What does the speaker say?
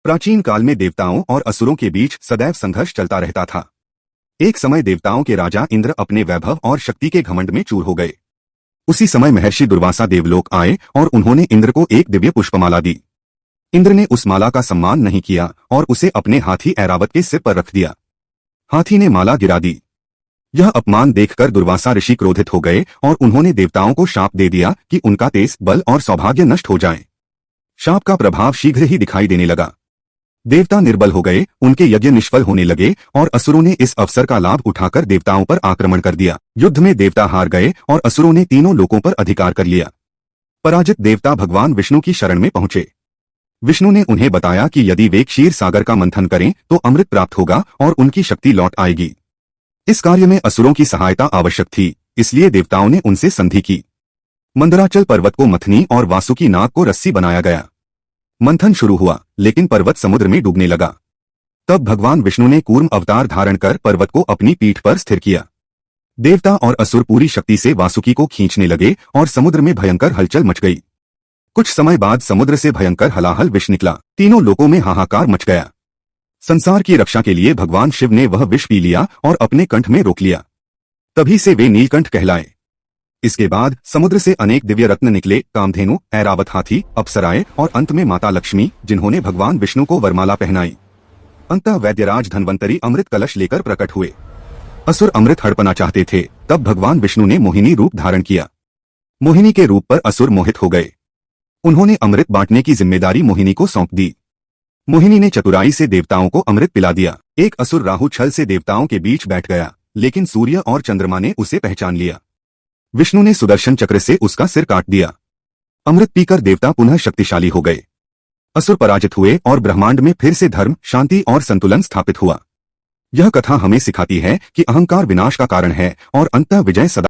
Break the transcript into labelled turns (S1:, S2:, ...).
S1: प्राचीन काल में देवताओं और असुरों के बीच सदैव संघर्ष चलता रहता था। एक समय देवताओं के राजा इंद्र अपने वैभव और शक्ति के घमंड में चूर हो गए। उसी समय महर्षि दुर्वासा देवलोक आए और उन्होंने इंद्र को एक दिव्य पुष्पमाला दी। इंद्र ने उस माला का सम्मान नहीं किया और उसे अपने हाथी ऐरावत के सिर पर रख दिया। हाथी ने माला गिरा दी। यह अपमान देखकर दुर्वासा ऋषि क्रोधित हो गए और उन्होंने देवताओं को शाप दे दिया कि उनका तेज, बल और सौभाग्य नष्ट हो जाए। शाप का प्रभाव शीघ्र ही दिखाई देने लगा। देवता निर्बल हो गए, उनके यज्ञ निष्फल होने लगे और असुरों ने इस अवसर का लाभ उठाकर देवताओं पर आक्रमण कर दिया। युद्ध में देवता हार गए और असुरों ने तीनों लोकों पर अधिकार कर लिया। पराजित देवता भगवान विष्णु की शरण में पहुंचे। विष्णु ने उन्हें बताया कि यदि वे क्षीर सागर का मंथन करें तो अमृत प्राप्त होगा और उनकी शक्ति लौट आएगी। इस कार्य में असुरों की सहायता आवश्यक थी, इसलिए देवताओं ने उनसे संधि की। मंदराचल पर्वत को मथनी और वासुकी नाग को रस्सी बनाया गया। मंथन शुरू हुआ, लेकिन पर्वत समुद्र में डूबने लगा। तब भगवान विष्णु ने कूर्म अवतार धारण कर पर्वत को अपनी पीठ पर स्थिर किया। देवता और असुर पूरी शक्ति से वासुकी को खींचने लगे और समुद्र में भयंकर हलचल मच गई। कुछ समय बाद समुद्र से भयंकर हलाहल विष निकला। तीनों लोकों में हाहाकार मच गया। संसार की रक्षा के लिए भगवान शिव ने वह विष पी लिया और अपने कंठ में रोक लिया। तभी से वे नीलकंठ कहलाए। इसके बाद समुद्र से अनेक दिव्य रत्न निकले, कामधेनु, ऐरावत हाथी, अप्सराएं और अंत में माता लक्ष्मी, जिन्होंने भगवान विष्णु को वरमाला पहनाई। अंततः वैद्यराज धन्वंतरी अमृत कलश लेकर प्रकट हुए। असुर अमृत हड़पना चाहते थे, तब भगवान विष्णु ने मोहिनी रूप धारण किया। मोहिनी के रूप पर असुर मोहित हो गए। उन्होंने अमृत बांटने की जिम्मेदारी मोहिनी को सौंप दी। मोहिनी ने चतुराई से देवताओं को अमृत पिला दिया। एक असुर राहु छल से देवताओं के बीच बैठ गया, लेकिन सूर्य और चंद्रमा ने उसे पहचान लिया। विष्णु ने सुदर्शन चक्र से उसका सिर काट दिया। अमृत पीकर देवता पुनः शक्तिशाली हो गए। असुर पराजित हुए और ब्रह्मांड में फिर से धर्म, शांति और संतुलन स्थापित हुआ। यह कथा हमें सिखाती है कि अहंकार विनाश का कारण है और अंततः विजय सदा